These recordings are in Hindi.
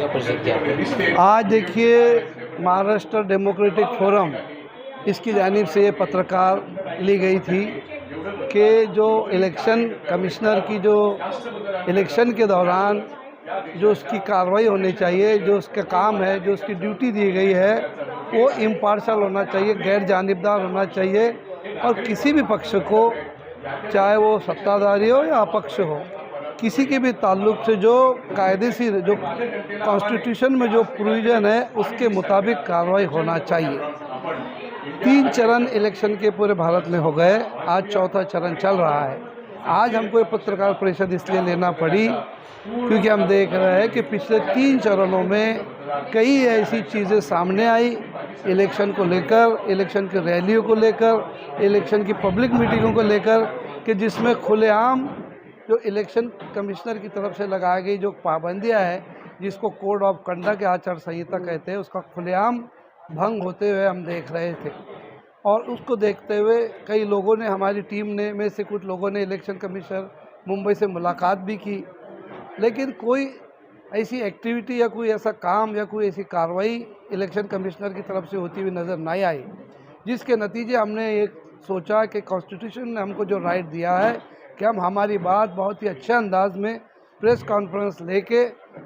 पत्रकार परिषद किया? आज देखिए महाराष्ट्र डेमोक्रेटिक फोरम इसकी जानिब से ये पत्रकार ली गई थी कि जो इलेक्शन कमिश्नर की जो इलेक्शन के दौरान जो उसकी कार्रवाई होनी चाहिए, जो उसका काम है, जो उसकी ड्यूटी दी गई है, वो इम्पार्शल होना चाहिए, गैर जानिबदार होना चाहिए और किसी भी पक्ष को, चाहे वो सत्ताधारी हो या अपक्ष हो, किसी के भी ताल्लुक से जो कायदेशीर जो कॉन्स्टिट्यूशन में जो प्रोविज़न है उसके मुताबिक कार्रवाई होना चाहिए। 3 चरण इलेक्शन के पूरे भारत में हो गए, आज चौथा चरण चल रहा है। आज हमको ये पत्रकार परिषद इसलिए लेना पड़ी क्योंकि हम देख रहे हैं कि पिछले 3 चरणों में कई ऐसी चीज़ें सामने आई इलेक्शन को लेकर, इलेक्शन की रैलियों को लेकर, इलेक्शन की पब्लिक मीटिंगों को लेकर, कि जिसमें खुलेआम जो इलेक्शन कमिश्नर की तरफ से लगाई गई जो पाबंदियां हैं, जिसको कोड ऑफ कंडक्ट या आचार संहिता कहते हैं, उसका खुलेआम भंग होते हुए हम देख रहे थे। और उसको देखते हुए कई लोगों ने, हमारी टीम ने में से कुछ लोगों ने इलेक्शन कमिश्नर मुंबई से मुलाकात भी की, लेकिन कोई ऐसी एक्टिविटी या कोई ऐसा काम या कोई ऐसी कार्रवाई इलेक्शन कमिश्नर की तरफ से होती हुई नज़र नहीं आई, जिसके नतीजे हमने एक सोचा कि कॉन्स्टिट्यूशन ने हमको जो राइट दिया है कि हम हमारी बात बहुत ही अच्छे अंदाज में प्रेस कॉन्फ्रेंस लेके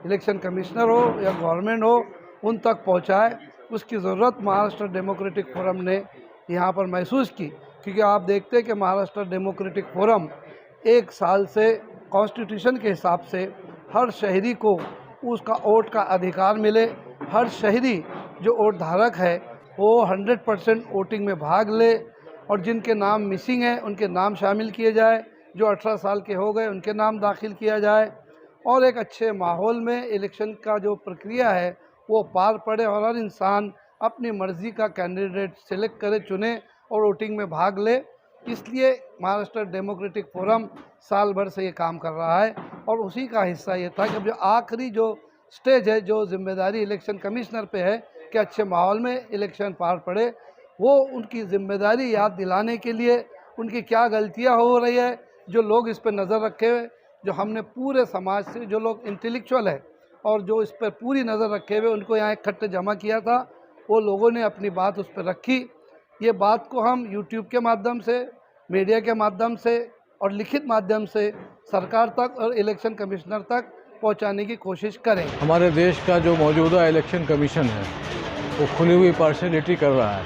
इलेक्शन कमिश्नर हो या गवर्नमेंट हो उन तक पहुंचाए, उसकी ज़रूरत महाराष्ट्र डेमोक्रेटिक फोरम ने यहाँ पर महसूस की। क्योंकि आप देखते हैं कि महाराष्ट्र डेमोक्रेटिक फोरम 1 साल से कॉन्स्टिट्यूशन के हिसाब से हर शहरी को उसका वोट का अधिकार मिले, हर शहरी जो वोट धारक है वो 100% वोटिंग में भाग ले और जिनके नाम मिसिंग हैं उनके नाम शामिल किए जाए, जो 18 साल के हो गए उनके नाम दाखिल किया जाए और एक अच्छे माहौल में इलेक्शन का जो प्रक्रिया है वो पार पड़े और हर इंसान अपनी मर्ज़ी का कैंडिडेट सेलेक्ट करे, चुने और वोटिंग में भाग ले। इसलिए महाराष्ट्र डेमोक्रेटिक फोरम साल भर से ये काम कर रहा है और उसी का हिस्सा ये था कि अब जो आखिरी जो स्टेज है, जो जिम्मेदारी इलेक्शन कमिश्नर पे है कि अच्छे माहौल में इलेक्शन पार पड़े, वो उनकी जिम्मेदारी याद दिलाने के लिए उनकी क्या गलतियाँ हो रही है, जो लोग इस पर नज़र रखे हुए, जो हमने पूरे समाज से जो लोग इंटेलेक्चुअल है और जो इस पर पूरी नज़र रखे हुए उनको यहाँ इकट्ठे जमा किया था, वो लोगों ने अपनी बात उस पर रखी। ये बात को हम यूट्यूब के माध्यम से, मीडिया के माध्यम से और लिखित माध्यम से सरकार तक और इलेक्शन कमिश्नर तक पहुंचाने की कोशिश करें। हमारे देश का जो मौजूदा इलेक्शन कमीशन है वो खुली हुई पार्शलिटी कर रहा है।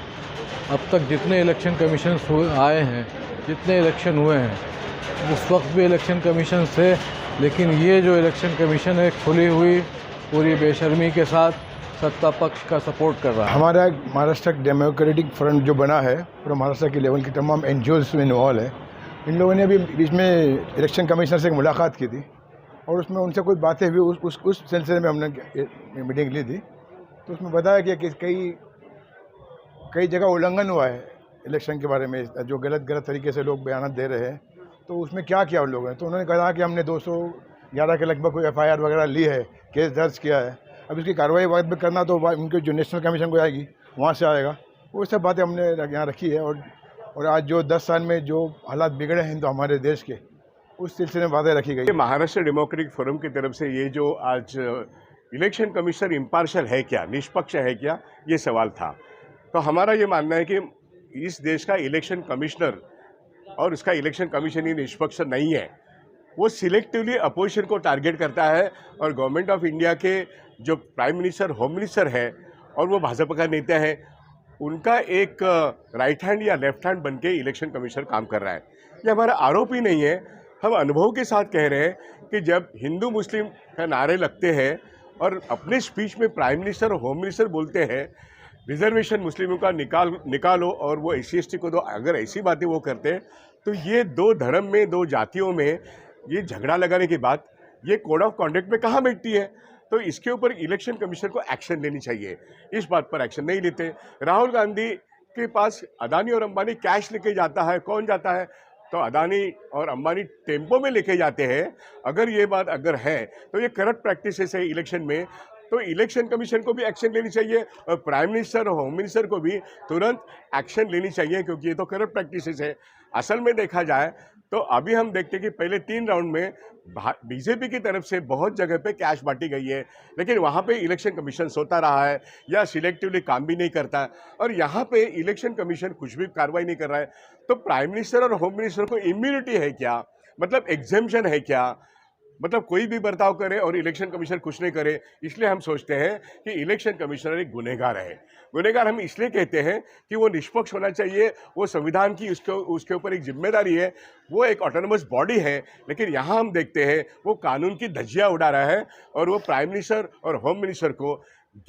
अब तक जितने इलेक्शन कमीशन आए हैं, जितने इलेक्शन हुए हैं, उस वक्त भी इलेक्शन कमीशन थे, लेकिन ये जो इलेक्शन कमीशन है खुली हुई पूरी बेशर्मी के साथ सत्ता पक्ष का सपोर्ट कर रहा है। हमारा महाराष्ट्र डेमोक्रेटिक फ्रंट जो बना है पूरा महाराष्ट्र के लेवल की तमाम NGOs में इन्वॉल्व है। इन लोगों ने अभी बीच में इलेक्शन कमिश्नर से एक मुलाकात की थी और उसमें उनसे कुछ बातें हुई, उस सिलसिले में हमने मीटिंग ली थी। तो उसमें बताया कि कई जगह उल्लंघन हुआ है इलेक्शन के बारे में, जो गलत तरीके से लोग बयान दे रहे हैं। तो उसमें क्या किया उन लोगों ने, तो उन्होंने कहा कि हमने 211 के लगभग कोई FIR वगैरह ली है, केस दर्ज किया है। अब इसकी कार्रवाई बाद में करना तो उनके जो नेशनल कमीशन को आएगी वहाँ से आएगा। वो सब बातें हमने यहाँ रखी है और आज जो 10 साल में जो हालात बिगड़े हैं तो हमारे देश के, उस सिलसिले में बातें रखी गई। महाराष्ट्र डेमोक्रेटिक फोरम की तरफ से ये जो आज इलेक्शन कमिश्नर इम्पार्शल है क्या, निष्पक्ष है क्या, ये सवाल था। तो हमारा ये मानना है कि इस देश का इलेक्शन कमिश्नर और उसका इलेक्शन कमीशन ही निष्पक्ष नहीं है। वो सिलेक्टिवली अपोजिशन को टारगेट करता है और गवर्नमेंट ऑफ इंडिया के जो प्राइम मिनिस्टर, होम मिनिस्टर है और वो भाजपा का नेता है, उनका एक राइट हैंड या लेफ्ट हैंड बन के इलेक्शन कमिश्नर काम कर रहा है। ये हमारा आरोप ही नहीं है, हम अनुभव के साथ कह रहे हैं कि जब हिंदू मुस्लिम का नारे लगते हैं और अपने स्पीच में प्राइम मिनिस्टर और होम मिनिस्टर बोलते हैं रिजर्वेशन मुस्लिमों का निकालो और वो SC/ST को दो, अगर ऐसी बातें वो करते हैं तो ये 2 धर्म में, 2 जातियों में ये झगड़ा लगाने की बात ये कोड ऑफ कॉन्डक्ट में कहाँ बैठती है। तो इसके ऊपर इलेक्शन कमीशन को एक्शन लेनी चाहिए। इस बात पर एक्शन नहीं लेते। राहुल गांधी के पास अदानी और अंबानी कैश लेके जाता है, कौन जाता है? तो अदानी और अंबानी टेम्पो में लेके जाते हैं। अगर ये बात अगर है तो ये करप्ट प्रैक्टिसेस है इलेक्शन में, तो इलेक्शन कमीशन को भी एक्शन लेनी चाहिए और प्राइम मिनिस्टर और होम मिनिस्टर को भी तुरंत एक्शन लेनी चाहिए, क्योंकि ये तो करप्ट प्रैक्टिसेस है। असल में देखा जाए तो अभी हम देखते हैं कि पहले 3 राउंड में बीजेपी की तरफ से बहुत जगह पे कैश बांटी गई है, लेकिन वहाँ पे इलेक्शन कमीशन सोता रहा है या सिलेक्टिवली काम भी नहीं करता है, और यहाँ पे इलेक्शन कमीशन कुछ भी कार्रवाई नहीं कर रहा है। तो प्राइम मिनिस्टर और होम मिनिस्टर को इम्यूनिटी है क्या, मतलब एग्जेम्पशन है क्या, मतलब कोई भी बर्ताव करे और इलेक्शन कमीशन कुछ नहीं करे। इसलिए हम सोचते हैं कि इलेक्शन कमिश्नर एक गुनहगार है। गुनहगार हम इसलिए कहते हैं कि वो निष्पक्ष होना चाहिए, वो संविधान की उसके ऊपर एक जिम्मेदारी है, वो एक ऑटोनमस बॉडी है, लेकिन यहाँ हम देखते हैं वो कानून की धज्जियाँ उड़ा रहा है और वो प्राइम मिनिस्टर और होम मिनिस्टर को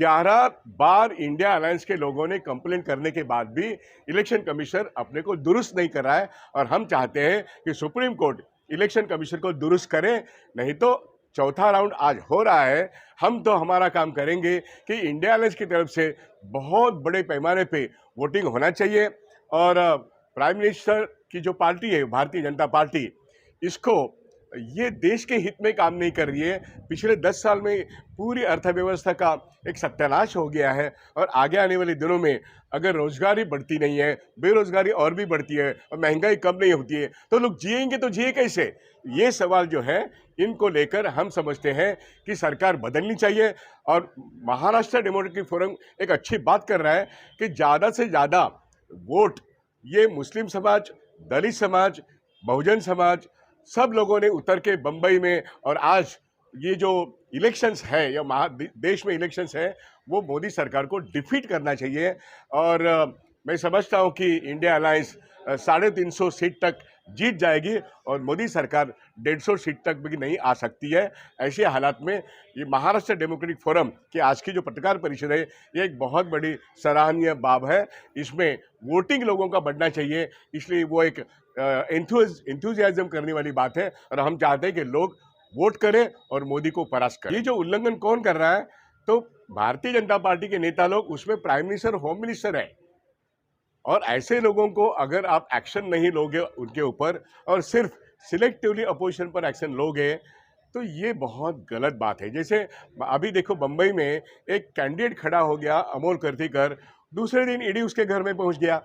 11 बार इंडिया अलायंस के लोगों ने कंप्लेंट करने के बाद भी इलेक्शन कमिश्नर अपने को दुरुस्त नहीं कर रहा है। और हम चाहते हैं कि सुप्रीम कोर्ट इलेक्शन कमीशन को दुरुस्त करें, नहीं तो चौथा राउंड आज हो रहा है। हम तो हमारा काम करेंगे कि इंडिया अलायंस की तरफ से बहुत बड़े पैमाने पे वोटिंग होना चाहिए, और प्राइम मिनिस्टर की जो पार्टी है भारतीय जनता पार्टी, इसको ये देश के हित में काम नहीं कर रही है। पिछले 10 साल में पूरी अर्थव्यवस्था का एक सत्यानाश हो गया है, और आगे आने वाले दिनों में अगर रोजगारी बढ़ती नहीं है, बेरोजगारी और भी बढ़ती है और महंगाई कम नहीं होती है, तो लोग जिएंगे तो जिए कैसे? ये सवाल जो है, इनको लेकर हम समझते हैं कि सरकार बदलनी चाहिए। और महाराष्ट्र डेमोक्रेटिक फोरम एक अच्छी बात कर रहा है कि ज़्यादा से ज़्यादा वोट ये मुस्लिम समाज, दलित समाज, बहुजन समाज, सब लोगों ने उतर के बम्बई में, और आज ये जो इलेक्शंस है या देश में इलेक्शंस है, वो मोदी सरकार को डिफीट करना चाहिए। और मैं समझता हूँ कि इंडिया अलायंस 350 सीट तक जीत जाएगी और मोदी सरकार 150 सीट तक भी नहीं आ सकती है। ऐसे हालात में ये महाराष्ट्र डेमोक्रेटिक फोरम की आज की जो पत्रकार परिषद है, ये एक बहुत बड़ी सराहनीय बात है। इसमें वोटिंग लोगों का बढ़ना चाहिए, इसलिए वो एक एंथुजियाज्म करने वाली बात है, और हम चाहते हैं कि लोग वोट करें और मोदी को परास्त करें। ये जो उल्लंघन कौन कर रहा है, तो भारतीय जनता पार्टी के नेता लोग, उसमें प्राइम मिनिस्टर, होम मिनिस्टर है, और ऐसे लोगों को अगर आप एक्शन नहीं लोगे उनके ऊपर और सिर्फ सिलेक्टिवली अपोजिशन पर एक्शन लोगे, तो ये बहुत गलत बात है। जैसे अभी देखो बम्बई में एक कैंडिडेट खड़ा हो गया अमोल करतीकर, दूसरे दिन ईडी उसके घर में पहुंच गया।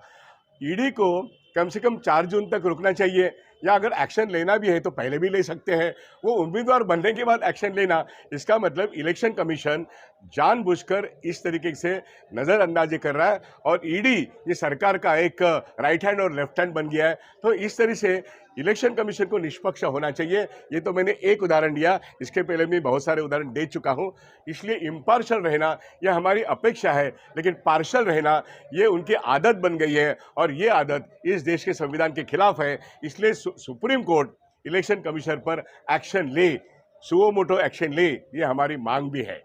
ईडी को कम से कम 4 जून तक रुकना चाहिए, या अगर एक्शन लेना भी है तो पहले भी ले सकते हैं। वो उम्मीदवार बनने के बाद एक्शन लेना, इसका मतलब इलेक्शन कमीशन जानबूझकर इस तरीके से नज़रअंदाजी कर रहा है, और ईडी ये सरकार का एक राइट हैंड और लेफ्ट हैंड बन गया है। तो इस तरह से इलेक्शन कमीशन को निष्पक्ष होना चाहिए। ये तो मैंने एक उदाहरण दिया, इसके पहले मैं बहुत सारे उदाहरण दे चुका हूँ। इसलिए इम्पार्शल रहना यह हमारी अपेक्षा है, लेकिन पार्शल रहना ये उनकी आदत बन गई है, और ये आदत इस देश के संविधान के खिलाफ है। इसलिए सुप्रीम कोर्ट इलेक्शन कमीशन पर एक्शन ले, सुओ मोटो एक्शन ले, ये हमारी मांग भी है।